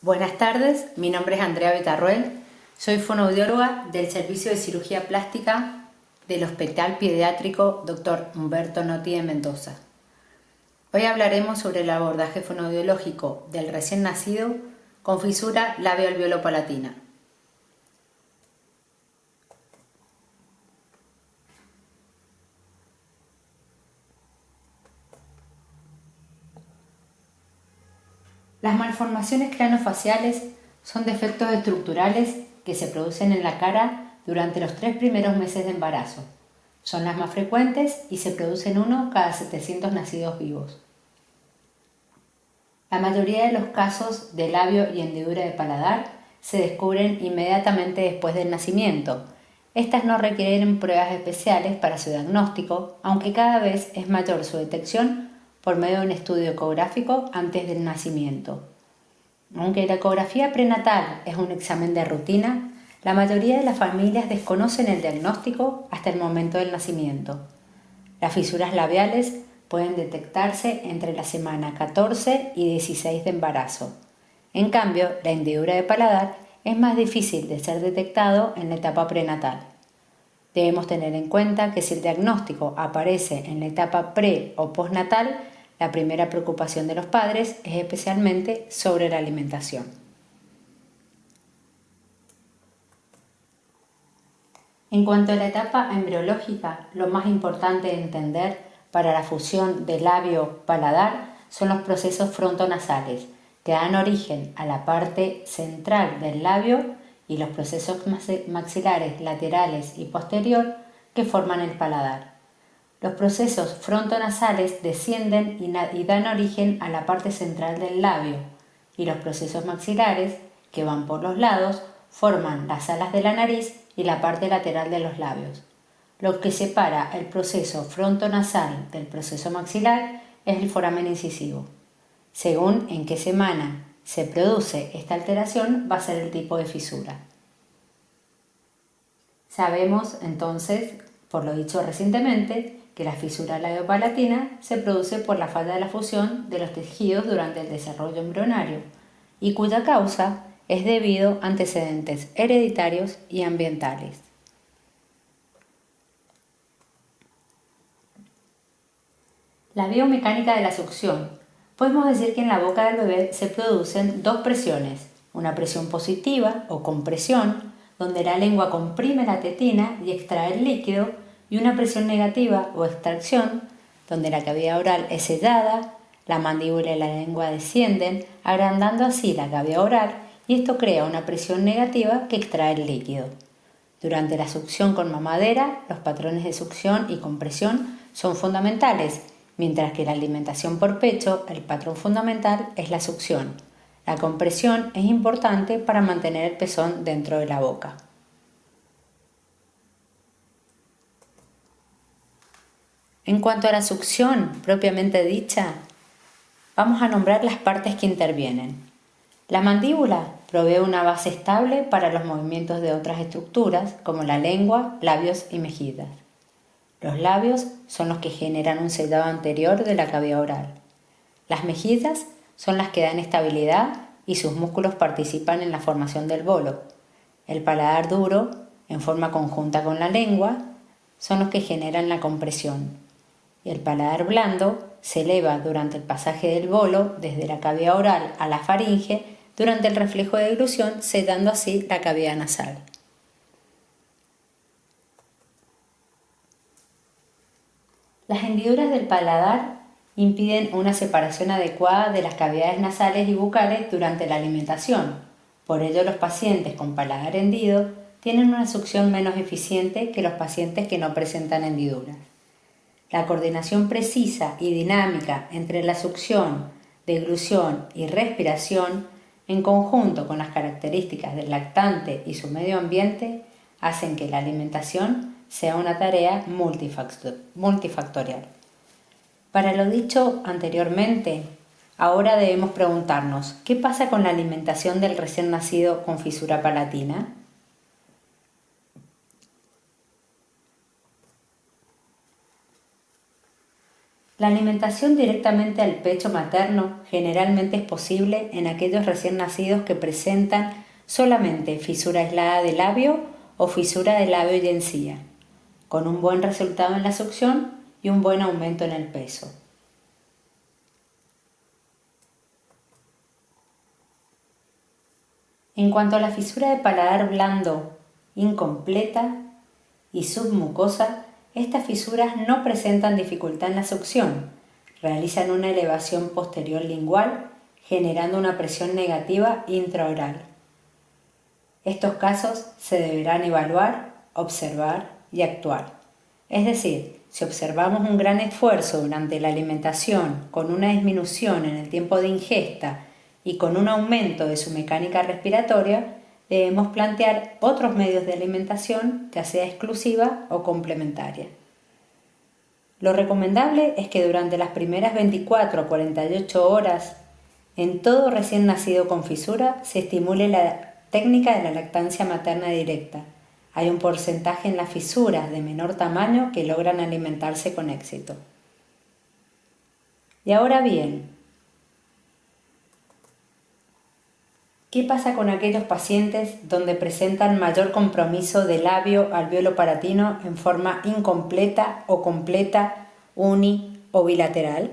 Buenas tardes, mi nombre es Andrea Betarruel, soy fonoaudióloga del Servicio de Cirugía Plástica del Hospital Pediátrico Dr. Humberto Notti de Mendoza. Hoy hablaremos sobre el abordaje fonoaudiológico del recién nacido con fisura labio-alveolo-palatina. Las malformaciones craneofaciales son defectos estructurales que se producen en la cara durante los 3 primeros meses de embarazo. Son las más frecuentes y se producen uno cada 700 nacidos vivos. La mayoría de los casos de labio y hendidura de paladar se descubren inmediatamente después del nacimiento. Estas no requieren pruebas especiales para su diagnóstico, aunque cada vez es mayor su detección por medio de un estudio ecográfico antes del nacimiento. Aunque la ecografía prenatal es un examen de rutina, la mayoría de las familias desconocen el diagnóstico hasta el momento del nacimiento. Las fisuras labiales pueden detectarse entre la semana 14 y 16 de embarazo. En cambio, la hendidura de paladar es más difícil de ser detectado en la etapa prenatal. Debemos tener en cuenta que si el diagnóstico aparece en la etapa pre o postnatal, la primera preocupación de los padres es especialmente sobre la alimentación. En cuanto a la etapa embriológica, lo más importante de entender para la fusión de labio-paladar son los procesos frontonasales, que dan origen a la parte central del labio, y los procesos maxilares laterales y posterior que forman el paladar. Los procesos frontonasales descienden y dan origen a la parte central del labio, y los procesos maxilares, que van por los lados, forman las alas de la nariz y la parte lateral de los labios. Lo que separa el proceso frontonasal del proceso maxilar es el foramen incisivo. Según en qué semana se produce esta alteración, va a ser el tipo de fisura. Sabemos entonces, por lo dicho recientemente, que la fisura labiopalatina se produce por la falta de la fusión de los tejidos durante el desarrollo embrionario y cuya causa es debido a antecedentes hereditarios y ambientales. La biomecánica de la succión. Podemos decir que en la boca del bebé se producen dos presiones, una presión positiva o compresión, donde la lengua comprime la tetina y extrae el líquido, y una presión negativa o extracción, donde la cavidad oral es sellada, la mandíbula y la lengua descienden, agrandando así la cavidad oral, y esto crea una presión negativa que extrae el líquido. Durante la succión con mamadera, los patrones de succión y compresión son fundamentales, mientras que la alimentación por pecho, el patrón fundamental es la succión. La compresión es importante para mantener el pezón dentro de la boca. En cuanto a la succión propiamente dicha, vamos a nombrar las partes que intervienen. La mandíbula provee una base estable para los movimientos de otras estructuras como la lengua, labios y mejillas. Los labios son los que generan un sellado anterior de la cavidad oral. Las mejillas son las que dan estabilidad y sus músculos participan en la formación del bolo. El paladar duro, en forma conjunta con la lengua, son los que generan la compresión. Y el paladar blando se eleva durante el pasaje del bolo desde la cavidad oral a la faringe durante el reflejo de deglución, sellando así la cavidad nasal. Las hendiduras del paladar impiden una separación adecuada de las cavidades nasales y bucales durante la alimentación. Por ello, los pacientes con paladar hendido tienen una succión menos eficiente que los pacientes que no presentan hendiduras. La coordinación precisa y dinámica entre la succión, deglución y respiración, en conjunto con las características del lactante y su medio ambiente, hacen que la alimentación sea una tarea multifactorial. Para lo dicho anteriormente, ahora debemos preguntarnos, ¿qué pasa con la alimentación del recién nacido con fisura palatina? La alimentación directamente al pecho materno generalmente es posible en aquellos recién nacidos que presentan solamente fisura aislada de labio o fisura de labio y encía, con un buen resultado en la succión y un buen aumento en el peso. En cuanto a la fisura de paladar blando, incompleta y submucosa, estas fisuras no presentan dificultad en la succión, realizan una elevación posterior lingual, generando una presión negativa intraoral. Estos casos se deberán evaluar, observar y actuar. Es decir, si observamos un gran esfuerzo durante la alimentación con una disminución en el tiempo de ingesta y con un aumento de su mecánica respiratoria, debemos plantear otros medios de alimentación, ya sea exclusiva o complementaria. Lo recomendable es que durante las primeras 24 a 48 horas, en todo recién nacido con fisura, se estimule la técnica de la lactancia materna directa. Hay un porcentaje en las fisuras de menor tamaño que logran alimentarse con éxito. Y ahora bien, ¿qué pasa con aquellos pacientes donde presentan mayor compromiso de labio alveolo palatino en forma incompleta o completa, uni o bilateral?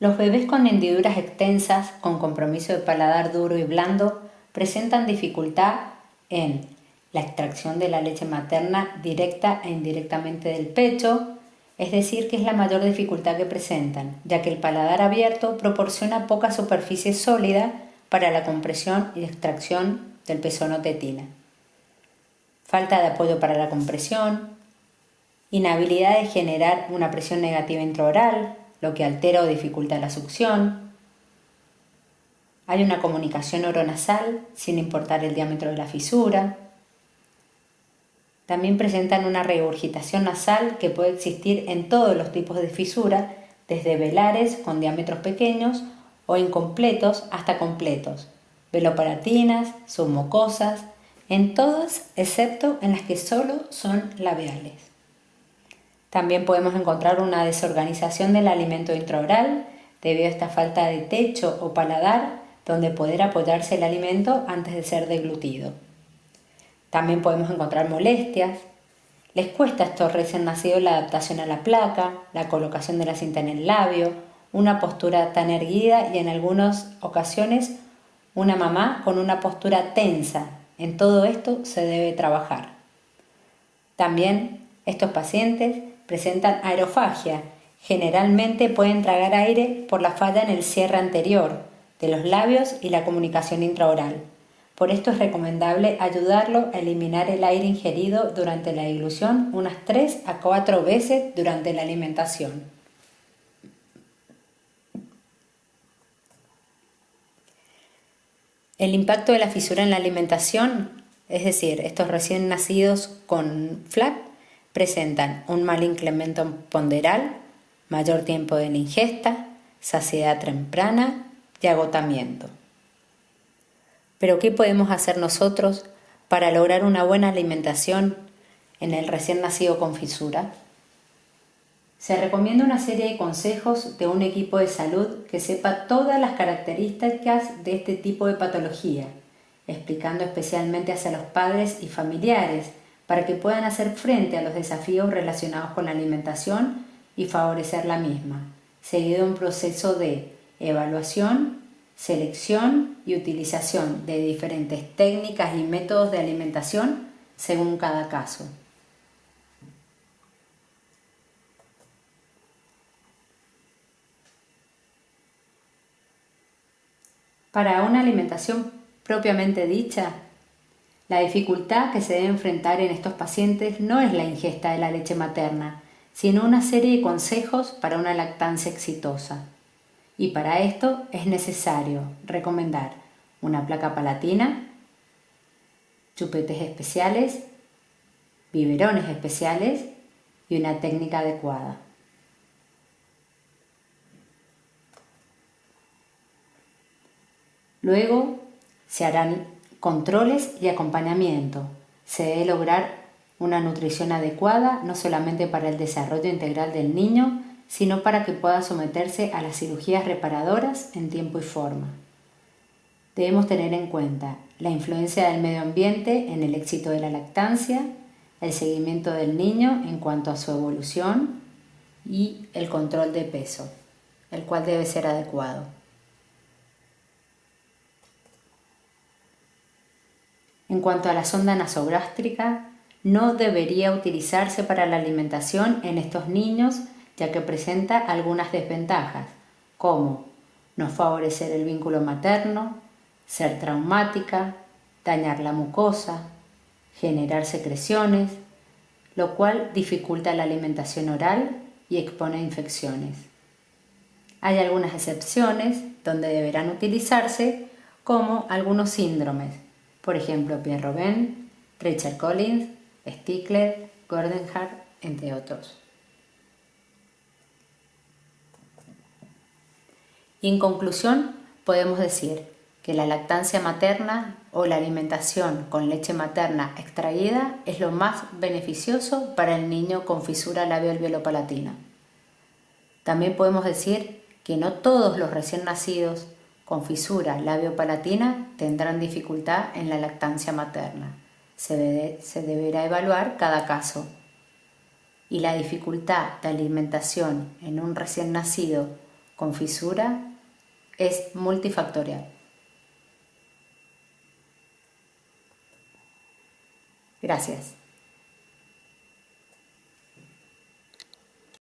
Los bebés con hendiduras extensas, con compromiso de paladar duro y blando, presentan dificultad en la extracción de la leche materna directa e indirectamente del pecho, es decir, que es la mayor dificultad que presentan, ya que el paladar abierto proporciona poca superficie sólida para la compresión y extracción del pezón o tetina. Falta de apoyo para la compresión, inhabilidad de generar una presión negativa intraoral, lo que altera o dificulta la succión. Hay una comunicación oronasal sin importar el diámetro de la fisura. También presentan una regurgitación nasal que puede existir en todos los tipos de fisura, desde velares con diámetros pequeños o incompletos hasta completos, veloparatinas, submucosas, en todas excepto en las que solo son labiales. También podemos encontrar una desorganización del alimento intraoral debido a esta falta de techo o paladar donde poder apoyarse el alimento antes de ser deglutido. También podemos encontrar molestias. Les cuesta a estos recién nacidos la adaptación a la placa, la colocación de la cinta en el labio, una postura tan erguida y en algunas ocasiones una mamá con una postura tensa. En todo esto se debe trabajar. También estos pacientes presentan aerofagia. Generalmente pueden tragar aire por la falla en el cierre anterior de los labios y la comunicación intraoral. Por esto es recomendable ayudarlo a eliminar el aire ingerido durante la deglución unas 3 a 4 veces durante la alimentación. El impacto de la fisura en la alimentación, es decir, estos recién nacidos con FLAC, presentan un mal incremento ponderal, mayor tiempo de la ingesta, saciedad temprana y agotamiento. Pero ¿qué podemos hacer nosotros para lograr una buena alimentación en el recién nacido con fisura? Se recomienda una serie de consejos de un equipo de salud que sepa todas las características de este tipo de patología, explicando especialmente hacia los padres y familiares para que puedan hacer frente a los desafíos relacionados con la alimentación y favorecer la misma, seguido un proceso de evaluación, selección y utilización de diferentes técnicas y métodos de alimentación según cada caso. Para una alimentación propiamente dicha, la dificultad que se debe enfrentar en estos pacientes no es la ingesta de la leche materna, sino una serie de consejos para una lactancia exitosa. Y para esto es necesario recomendar una placa palatina, chupetes especiales, biberones especiales y una técnica adecuada. Luego se harán controles y acompañamiento. Se debe lograr una nutrición adecuada no solamente para el desarrollo integral del niño, sino para que pueda someterse a las cirugías reparadoras en tiempo y forma. Debemos tener en cuenta la influencia del medio ambiente en el éxito de la lactancia, el seguimiento del niño en cuanto a su evolución y el control de peso, el cual debe ser adecuado. En cuanto a la sonda nasogástrica, no debería utilizarse para la alimentación en estos niños, ya que presenta algunas desventajas, como no favorecer el vínculo materno, ser traumática, dañar la mucosa, generar secreciones, lo cual dificulta la alimentación oral y expone a infecciones. Hay algunas excepciones donde deberán utilizarse, como algunos síndromes, por ejemplo Pierre-Robin, Richard Collins, Stickler, Gordon-Hart, entre otros. Y en conclusión, podemos decir que la lactancia materna o la alimentación con leche materna extraída es lo más beneficioso para el niño con fisura labio-alveolo-palatina. También podemos decir que no todos los recién nacidos con fisura labio-palatina tendrán dificultad en la lactancia materna. Se deberá evaluar cada caso. Y la dificultad de alimentación en un recién nacido con fisura es multifactorial. Gracias.